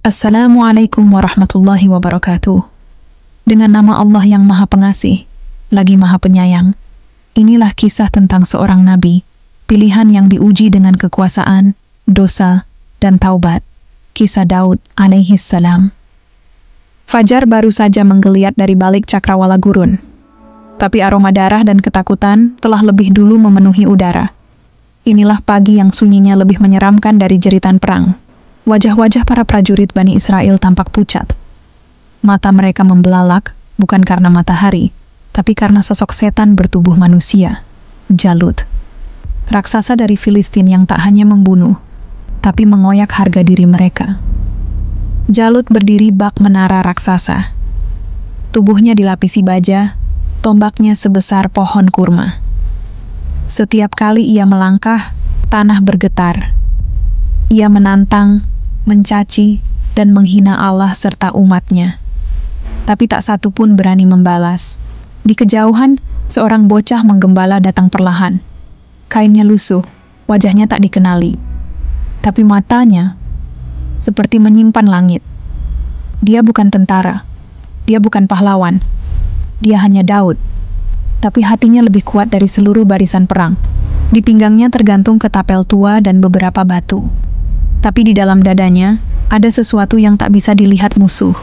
Assalamualaikum warahmatullahi wabarakatuh. Dengan nama Allah yang Maha Pengasih, lagi Maha Penyayang, inilah kisah tentang seorang nabi, pilihan yang diuji dengan kekuasaan, dosa, dan taubat. Kisah Daud alaihi salam. Fajar baru saja menggeliat dari balik cakrawala gurun. Tapi aroma darah dan ketakutan telah lebih dulu memenuhi udara. Inilah pagi yang sunyinya lebih menyeramkan dari jeritan perang. Wajah-wajah para prajurit Bani Israel tampak pucat. Mata mereka membelalak, bukan karena matahari, tapi karena sosok setan bertubuh manusia, Jalut. Raksasa dari Filistin yang tak hanya membunuh, tapi mengoyak harga diri mereka. Jalut berdiri bak menara raksasa. Tubuhnya dilapisi baja, tombaknya sebesar pohon kurma. Setiap kali ia melangkah, tanah bergetar. Ia menantang, mencaci, dan menghina Allah serta umatnya. Tapi tak satu pun berani membalas. Di kejauhan, seorang bocah menggembala datang perlahan. Kainnya lusuh, wajahnya tak dikenali. Tapi matanya seperti menyimpan langit. Dia bukan tentara, dia bukan pahlawan, dia hanya Daud. Tapi hatinya lebih kuat dari seluruh barisan perang. Di pinggangnya tergantung ketapel tua dan beberapa batu. Tapi di dalam dadanya, ada sesuatu yang tak bisa dilihat musuh.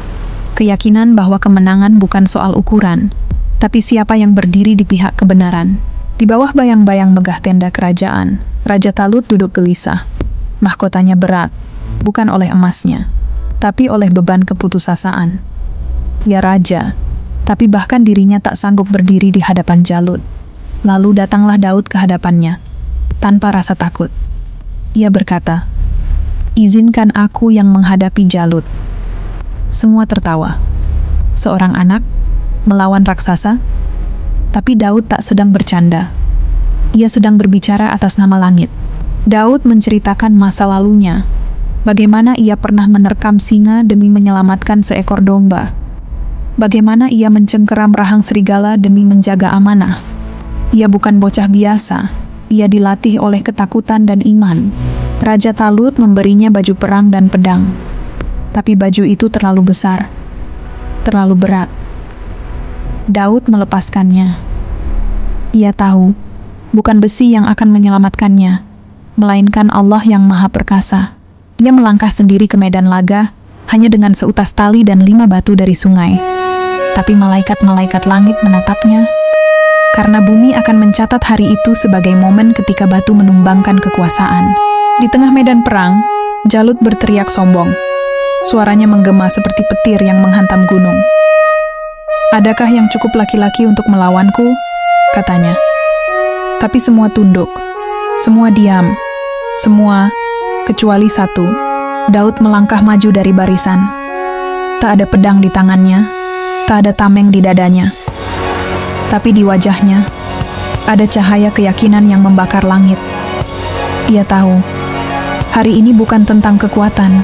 Keyakinan bahwa kemenangan bukan soal ukuran, tapi siapa yang berdiri di pihak kebenaran. Di bawah bayang-bayang megah tenda kerajaan, Raja Talut duduk gelisah. Mahkotanya berat, bukan oleh emasnya, tapi oleh beban keputusasaan. Ia raja, tapi bahkan dirinya tak sanggup berdiri di hadapan Jalut. Lalu datanglah Daud ke hadapannya, tanpa rasa takut. Ia berkata, "Izinkan aku yang menghadapi Jalut." Semua tertawa. Seorang anak melawan raksasa, tapi Daud tak sedang bercanda. Ia sedang berbicara atas nama langit. Daud menceritakan masa lalunya, bagaimana ia pernah menerkam singa demi menyelamatkan seekor domba, bagaimana ia mencengkeram rahang serigala demi menjaga amanah. Ia bukan bocah biasa, ia dilatih oleh ketakutan dan iman. Raja Talut memberinya baju perang dan pedang. Tapi baju itu terlalu besar, terlalu berat. Daud melepaskannya. Ia tahu, bukan besi yang akan menyelamatkannya, melainkan Allah yang Maha Perkasa. Dia melangkah sendiri ke medan laga, hanya dengan seutas tali dan 5 batu dari sungai. Tapi malaikat-malaikat langit menatapnya, karena bumi akan mencatat hari itu sebagai momen ketika batu menumbangkan kekuasaan. Di tengah medan perang, Jalut berteriak sombong. Suaranya menggema seperti petir yang menghantam gunung. "Adakah yang cukup laki-laki untuk melawanku?" katanya. Tapi semua tunduk, semua diam, semua kecuali satu. Daud melangkah maju dari barisan. Tak ada pedang di tangannya, tak ada tameng di dadanya. Tapi di wajahnya, ada cahaya keyakinan yang membakar langit. Ia tahu, hari ini bukan tentang kekuatan,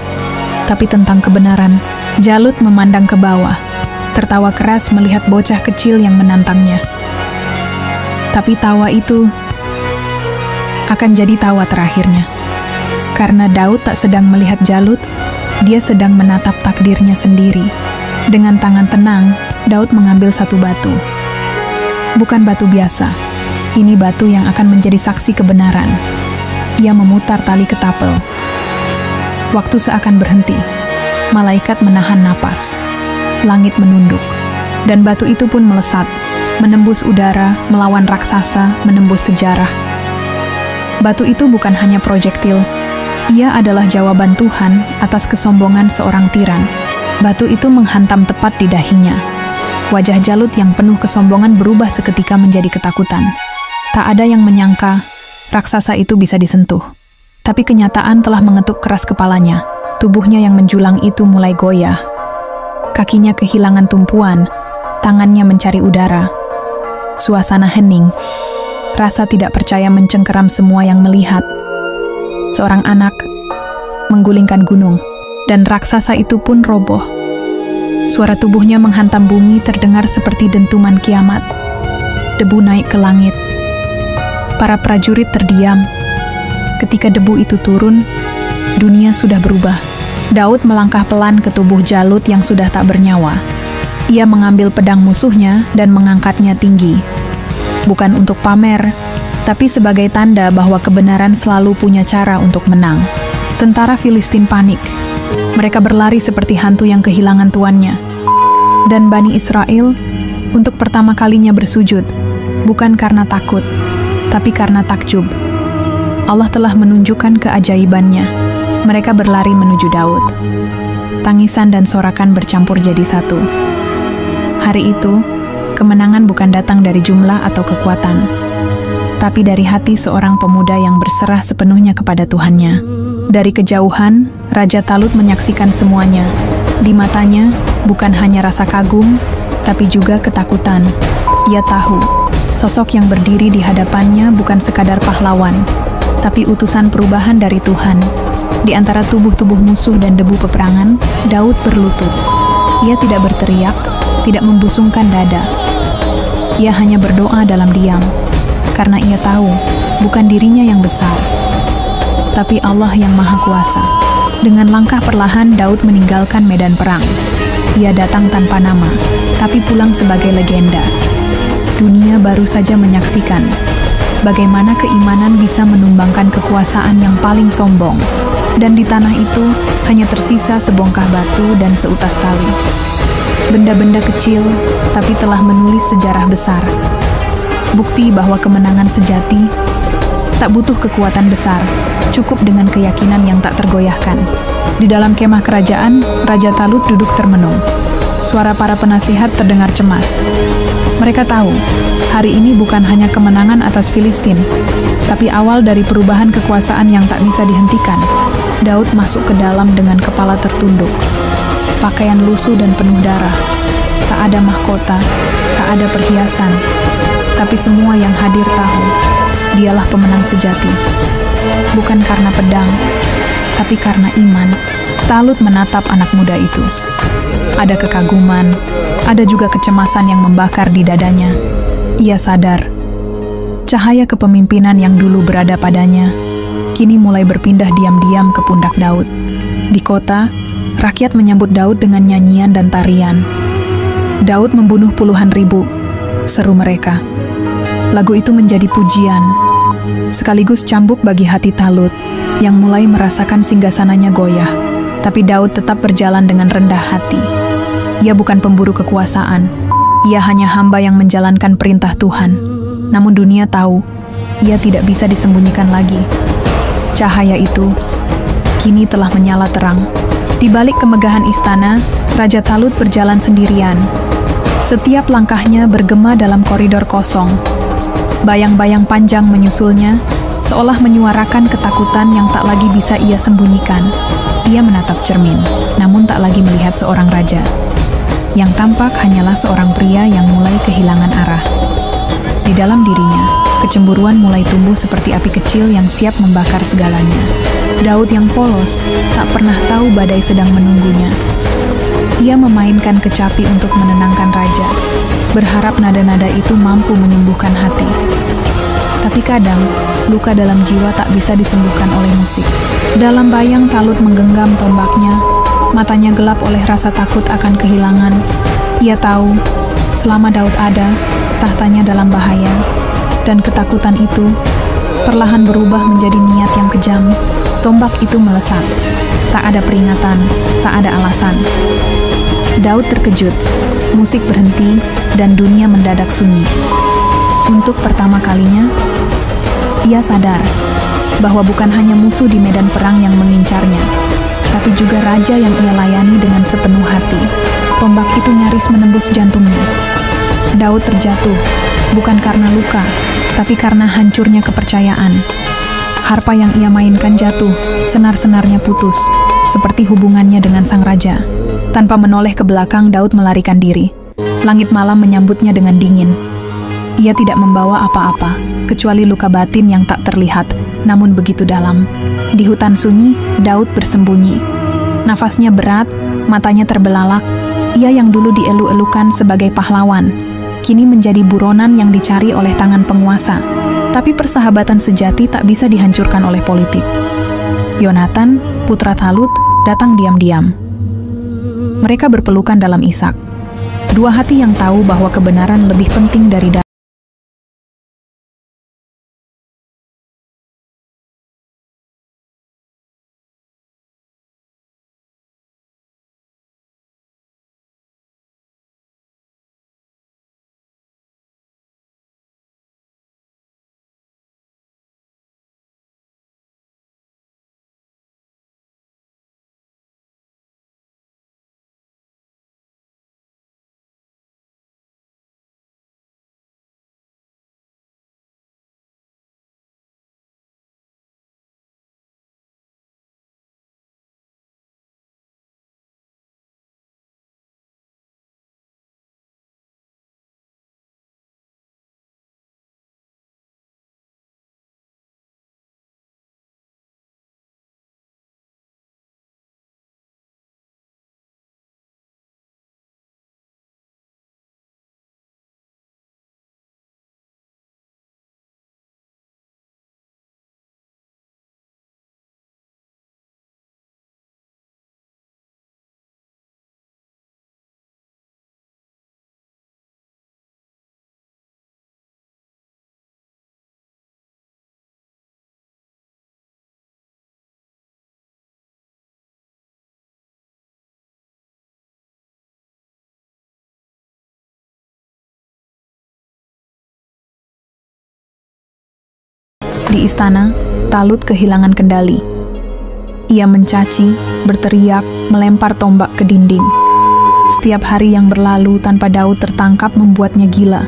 tapi tentang kebenaran. Jalut memandang ke bawah, tertawa keras melihat bocah kecil yang menantangnya. Tapi tawa itu akan jadi tawa terakhirnya. Karena Daud tak sedang melihat Jalut, dia sedang menatap takdirnya sendiri. Dengan tangan tenang, Daud mengambil satu batu. Bukan batu biasa, ini batu yang akan menjadi saksi kebenaran. Ia memutar tali ketapel. Waktu seakan berhenti. Malaikat menahan napas. Langit menunduk. Dan batu itu pun melesat, menembus udara, melawan raksasa, menembus sejarah. Batu itu bukan hanya proyektil. Ia adalah jawaban Tuhan atas kesombongan seorang tiran. Batu itu menghantam tepat di dahinya. Wajah Jalut yang penuh kesombongan berubah seketika menjadi ketakutan. Tak ada yang menyangka raksasa itu bisa disentuh. Tapi kenyataan telah mengetuk keras kepalanya. Tubuhnya yang menjulang itu mulai goyah. Kakinya kehilangan tumpuan, tangannya mencari udara. Suasana hening. Rasa tidak percaya mencengkeram semua yang melihat. Seorang anak menggulingkan gunung, dan raksasa itu pun roboh. Suara tubuhnya menghantam bumi terdengar seperti dentuman kiamat. Debu naik ke langit. Para prajurit terdiam. Ketika debu itu turun, dunia sudah berubah. Daud melangkah pelan ke tubuh Jalut yang sudah tak bernyawa. Ia mengambil pedang musuhnya dan mengangkatnya tinggi. Bukan untuk pamer, tapi sebagai tanda bahwa kebenaran selalu punya cara untuk menang. Tentara Filistin panik. Mereka berlari seperti hantu yang kehilangan tuannya. Dan Bani Israel untuk pertama kalinya bersujud, bukan karena takut, tapi karena takjub. Allah telah menunjukkan keajaibannya. Mereka berlari menuju Daud. Tangisan dan sorakan bercampur jadi satu. Hari itu, kemenangan bukan datang dari jumlah atau kekuatan, tapi dari hati seorang pemuda yang berserah sepenuhnya kepada Tuhannya. Dari kejauhan, Raja Talut menyaksikan semuanya. Di matanya, bukan hanya rasa kagum, tapi juga ketakutan. Ia tahu, sosok yang berdiri di hadapannya bukan sekadar pahlawan, tapi utusan perubahan dari Tuhan. Di antara tubuh-tubuh musuh dan debu peperangan, Daud berlutut. Ia tidak berteriak, tidak membusungkan dada. Ia hanya berdoa dalam diam, karena ia tahu, bukan dirinya yang besar, tapi Allah yang Maha Kuasa. Dengan langkah perlahan, Daud meninggalkan medan perang. Ia datang tanpa nama, tapi pulang sebagai legenda. Dunia baru saja menyaksikan bagaimana keimanan bisa menumbangkan kekuasaan yang paling sombong. Dan di tanah itu hanya tersisa sebongkah batu dan seutas tali. Benda-benda kecil, tapi telah menulis sejarah besar. Bukti bahwa kemenangan sejati tak butuh kekuatan besar, cukup dengan keyakinan yang tak tergoyahkan. Di dalam kemah kerajaan, Raja Talut duduk termenung. Suara para penasihat terdengar cemas. Mereka tahu, hari ini bukan hanya kemenangan atas Filistin, tapi awal dari perubahan kekuasaan yang tak bisa dihentikan. Daud masuk ke dalam dengan kepala tertunduk. Pakaian lusuh dan penuh darah. Tak ada mahkota, tak ada perhiasan. Tapi semua yang hadir tahu, dialah pemenang sejati. Bukan karena pedang, tapi karena iman. Talut menatap anak muda itu. Ada kekaguman, ada juga kecemasan yang membakar di dadanya. Ia sadar, cahaya kepemimpinan yang dulu berada padanya, kini mulai berpindah diam-diam ke pundak Daud. Di kota, rakyat menyambut Daud dengan nyanyian dan tarian. Daud membunuh puluhan ribu, seru mereka. Lagu itu menjadi pujian, sekaligus cambuk bagi hati Talut, yang mulai merasakan singgasananya goyah. Tapi Daud tetap berjalan dengan rendah hati. Ia bukan pemburu kekuasaan, ia hanya hamba yang menjalankan perintah Tuhan. Namun dunia tahu, ia tidak bisa disembunyikan lagi. Cahaya itu kini telah menyala terang. Di balik kemegahan istana, Raja Talut berjalan sendirian. Setiap langkahnya bergema dalam koridor kosong. Bayang-bayang panjang menyusulnya, seolah menyuarakan ketakutan yang tak lagi bisa ia sembunyikan. Ia menatap cermin, namun tak lagi melihat seorang raja. Yang tampak hanyalah seorang pria yang mulai kehilangan arah. Di dalam dirinya, kecemburuan mulai tumbuh seperti api kecil yang siap membakar segalanya. Daud yang polos, tak pernah tahu badai sedang menunggunya. Ia memainkan kecapi untuk menenangkan raja, berharap nada-nada itu mampu menyembuhkan hati. Tapi kadang, luka dalam jiwa tak bisa disembuhkan oleh musik. Dalam bayang, Talut menggenggam tombaknya, matanya gelap oleh rasa takut akan kehilangan. Ia tahu, selama Daud ada, tahtanya dalam bahaya, dan ketakutan itu perlahan berubah menjadi niat yang kejam. Tombak itu melesat. Tak ada peringatan, tak ada alasan. Daud terkejut, musik berhenti, dan dunia mendadak sunyi. Untuk pertama kalinya, ia sadar bahwa bukan hanya musuh di medan perang yang mengincarnya, tapi juga raja yang ia layani dengan sepenuh hati. Tombak itu nyaris menembus jantungnya. Daud terjatuh, bukan karena luka, tapi karena hancurnya kepercayaan. Harpa yang ia mainkan jatuh, senar-senarnya putus, seperti hubungannya dengan sang raja. Tanpa menoleh ke belakang, Daud melarikan diri. Langit malam menyambutnya dengan dingin. Ia tidak membawa apa-apa, kecuali luka batin yang tak terlihat, namun begitu dalam. Di hutan sunyi, Daud bersembunyi. Nafasnya berat, matanya terbelalak. Ia yang dulu dielu-elukan sebagai pahlawan, kini menjadi buronan yang dicari oleh tangan penguasa. Tapi persahabatan sejati tak bisa dihancurkan oleh politik. Yonatan, putra Talut, datang diam-diam. Mereka berpelukan dalam isak. Dua hati yang tahu bahwa kebenaran lebih penting dari Di istana, Talut kehilangan kendali. Ia mencaci, berteriak, melempar tombak ke dinding. Setiap hari yang berlalu tanpa Daud tertangkap membuatnya gila.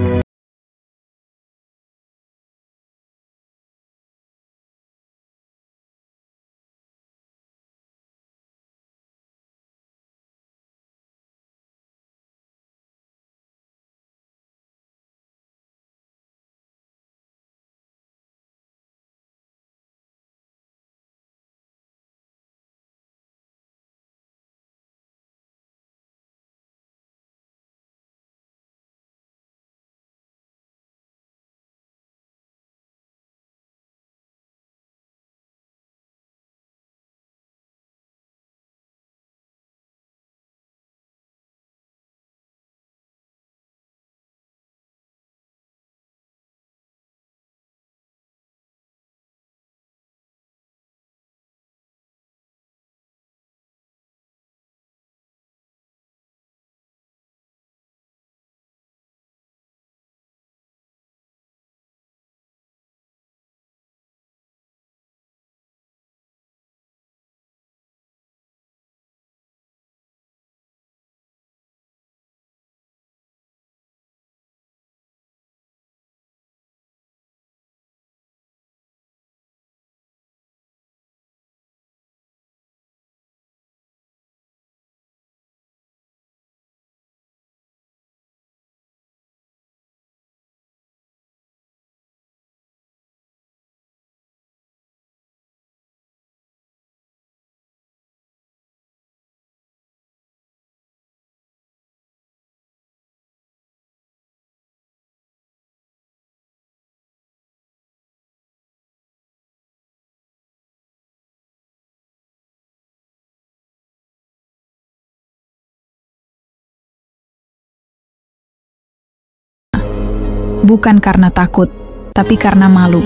Bukan karena takut, tapi karena malu.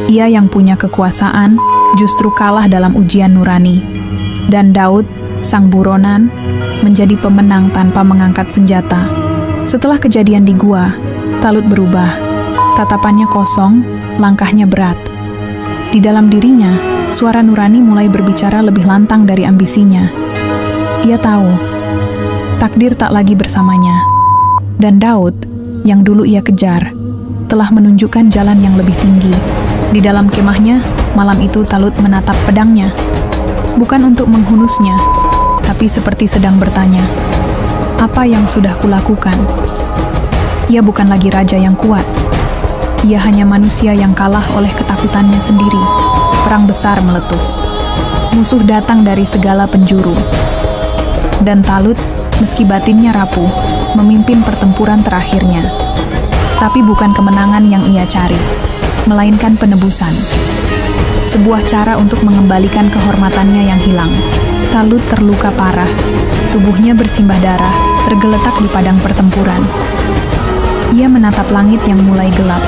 Ia yang punya kekuasaan justru kalah dalam ujian nurani. Dan Daud, sang buronan, menjadi pemenang tanpa mengangkat senjata. Setelah kejadian di gua, Talut berubah. Tatapannya kosong, langkahnya berat. Di dalam dirinya, suara nurani mulai berbicara lebih lantang dari ambisinya. Ia tahu, takdir tak lagi bersamanya. Dan Daud, yang dulu ia kejar, telah menunjukkan jalan yang lebih tinggi. Di dalam kemahnya, malam itu Talut menatap pedangnya. Bukan untuk menghunusnya, tapi seperti sedang bertanya, apa yang sudah kulakukan? Ia bukan lagi raja yang kuat. Ia hanya manusia yang kalah oleh ketakutannya sendiri. Perang besar meletus. Musuh datang dari segala penjuru. Dan Talut, meski batinnya rapuh, memimpin pertempuran terakhirnya. Tapi bukan kemenangan yang ia cari, melainkan penebusan. Sebuah cara untuk mengembalikan kehormatannya yang hilang. Talut terluka parah. Tubuhnya bersimbah darah, tergeletak di padang pertempuran. Ia menatap langit yang mulai gelap.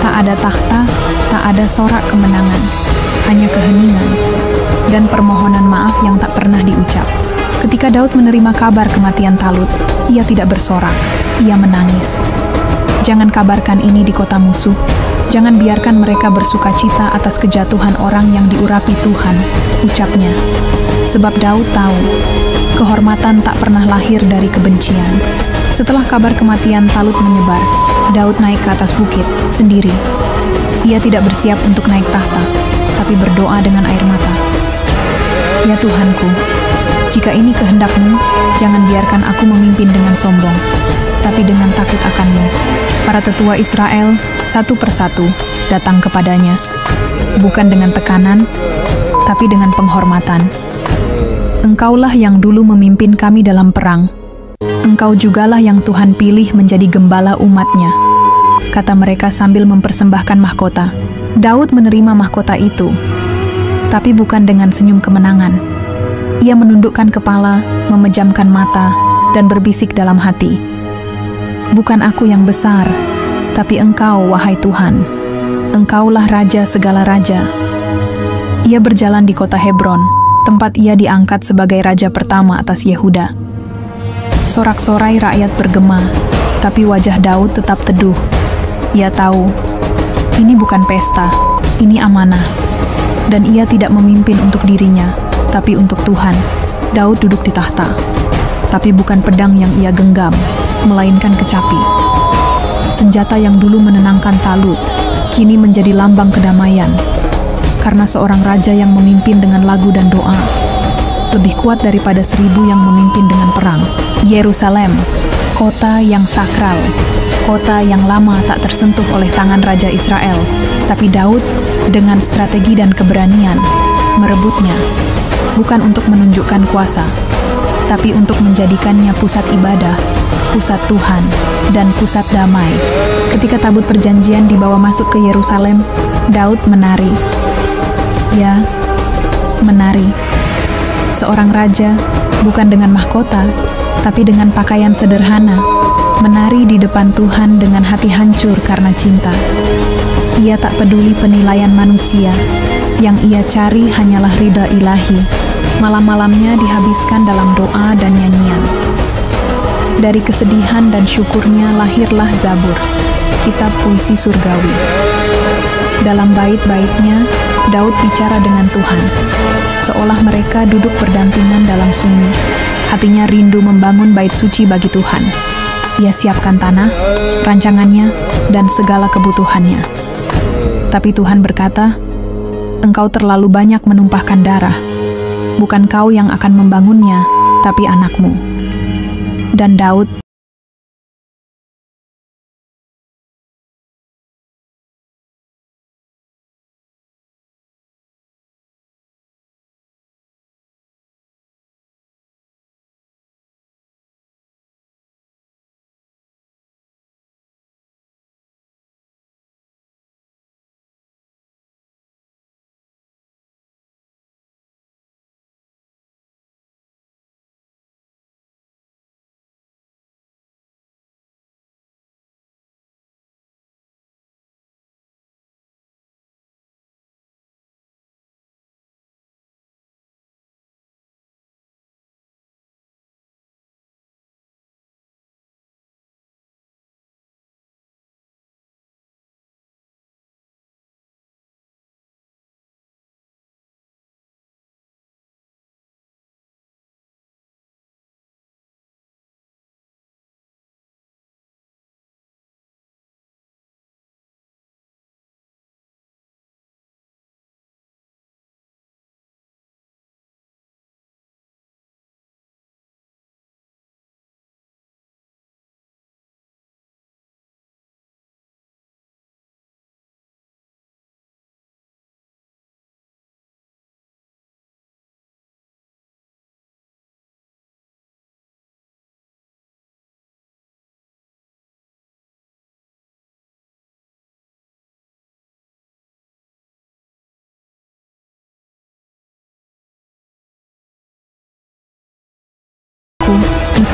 Tak ada takhta, tak ada sorak kemenangan, hanya keheningan dan permohonan maaf yang tak pernah diucap. Ketika Daud menerima kabar kematian Talut, ia tidak bersorak, ia menangis. Jangan kabarkan ini di kota musuh. Jangan biarkan mereka bersukacita atas kejatuhan orang yang diurapi Tuhan, ucapnya. Sebab Daud tahu, kehormatan tak pernah lahir dari kebencian. Setelah kabar kematian Talut menyebar, Daud naik ke atas bukit, sendiri. Ia tidak bersiap untuk naik tahta, tapi berdoa dengan air mata. Ya Tuhanku, jika ini kehendak-Mu, jangan biarkan aku memimpin dengan sombong, tapi dengan takut akan-Mu. Para tetua Israel, satu persatu, datang kepadanya, bukan dengan tekanan, tapi dengan penghormatan. Engkaulah yang dulu memimpin kami dalam perang. Engkau jugalah yang Tuhan pilih menjadi gembala umat-Nya, kata mereka sambil mempersembahkan mahkota. Daud menerima mahkota itu, tapi bukan dengan senyum kemenangan. Ia menundukkan kepala, memejamkan mata, dan berbisik dalam hati. Bukan aku yang besar, tapi Engkau, wahai Tuhan. Engkaulah Raja segala raja. Ia berjalan di kota Hebron, tempat ia diangkat sebagai raja pertama atas Yehuda. Sorak-sorai rakyat bergema, tapi wajah Daud tetap teduh. Ia tahu, ini bukan pesta, ini amanah. Dan ia tidak memimpin untuk dirinya, tapi untuk Tuhan. Daud duduk di tahta, tapi bukan pedang yang ia genggam, melainkan kecapi. Senjata yang dulu menenangkan Talut, kini menjadi lambang kedamaian. Karena seorang raja yang memimpin dengan lagu dan doa, lebih kuat daripada 1000 yang memimpin dengan perang. Yerusalem, kota yang sakral, kota yang lama tak tersentuh oleh tangan Raja Israel. Tapi Daud, dengan strategi dan keberanian, merebutnya, bukan untuk menunjukkan kuasa, tapi untuk menjadikannya pusat ibadah, pusat Tuhan, dan pusat damai. Ketika tabut perjanjian dibawa masuk ke Yerusalem, Daud menari. Ya, menari. Seorang raja, bukan dengan mahkota, tapi dengan pakaian sederhana, menari di depan Tuhan dengan hati hancur karena cinta. Ia tak peduli penilaian manusia, yang ia cari hanyalah ridha ilahi. Malam-malamnya dihabiskan dalam doa dan nyanyian. Dari kesedihan dan syukurnya lahirlah Zabur, kitab puisi surgawi. Dalam bait-baitnya, Daud bicara dengan Tuhan, seolah mereka duduk berdampingan dalam sunyi. Hatinya rindu membangun bait suci bagi Tuhan. Ia siapkan tanah, rancangannya, dan segala kebutuhannya. Tapi Tuhan berkata, "Engkau terlalu banyak menumpahkan darah. Bukan kau yang akan membangunnya, tapi anakmu." Dan Daud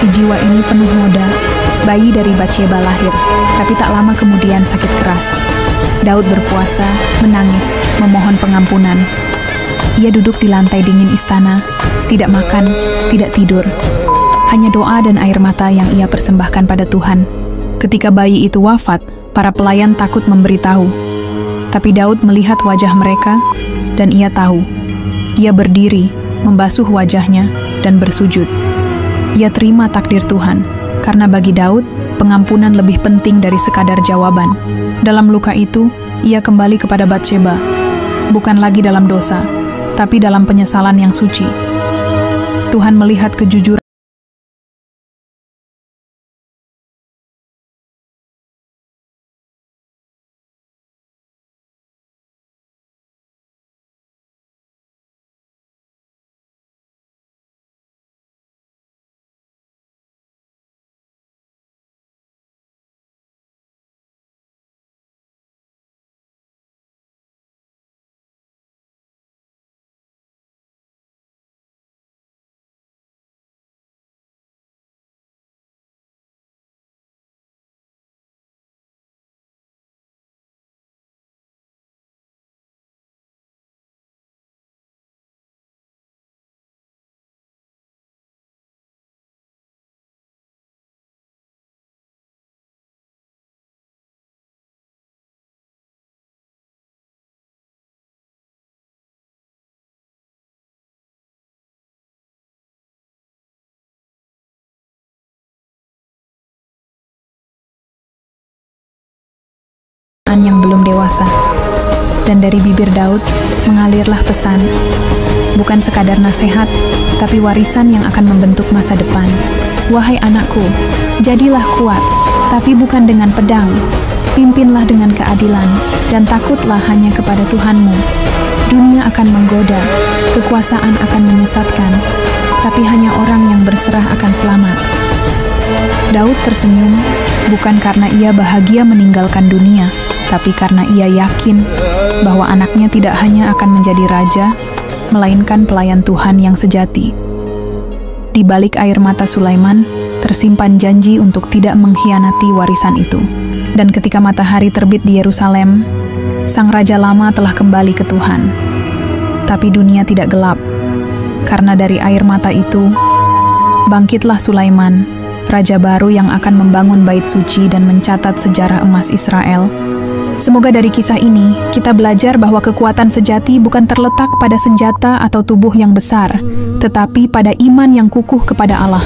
Hati jiwa ini penuh noda. Bayi dari Batsheba lahir, tapi tak lama kemudian sakit keras. Daud berpuasa, menangis, memohon pengampunan. Ia duduk di lantai dingin istana, tidak makan, tidak tidur. Hanya doa dan air mata yang ia persembahkan pada Tuhan. Ketika bayi itu wafat, para pelayan takut memberitahu. Tapi Daud melihat wajah mereka, dan ia tahu. Ia berdiri, membasuh wajahnya, dan bersujud. Ia terima takdir Tuhan. Karena bagi Daud, pengampunan lebih penting dari sekadar jawaban. Dalam luka itu, ia kembali kepada Batsheba, bukan lagi dalam dosa, tapi dalam penyesalan yang suci. Tuhan melihat kejujuran yang belum dewasa. Dan dari bibir Daud mengalirlah pesan, bukan sekadar nasihat, tapi warisan yang akan membentuk masa depan. Wahai anakku, jadilah kuat, tapi bukan dengan pedang. Pimpinlah dengan keadilan, dan takutlah hanya kepada Tuhanmu. Dunia akan menggoda, kekuasaan akan menyesatkan, tapi hanya orang yang berserah akan selamat. Daud tersenyum, bukan karena ia bahagia meninggalkan dunia, tapi karena ia yakin bahwa anaknya tidak hanya akan menjadi raja, melainkan pelayan Tuhan yang sejati. Di balik air mata Sulaiman, tersimpan janji untuk tidak mengkhianati warisan itu. Dan ketika matahari terbit di Yerusalem, sang raja lama telah kembali ke Tuhan. Tapi dunia tidak gelap, karena dari air mata itu, bangkitlah Sulaiman, raja baru yang akan membangun bait suci dan mencatat sejarah emas Israel. Semoga dari kisah ini, kita belajar bahwa kekuatan sejati bukan terletak pada senjata atau tubuh yang besar, tetapi pada iman yang kukuh kepada Allah.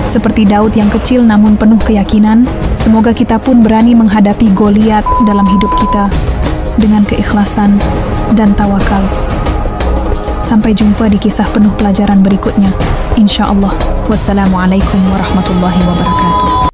Seperti Daud yang kecil namun penuh keyakinan, semoga kita pun berani menghadapi Goliat dalam hidup kita dengan keikhlasan dan tawakal. Sampai jumpa di kisah penuh pelajaran berikutnya, insya Allah. Wassalamualaikum warahmatullahi wabarakatuh.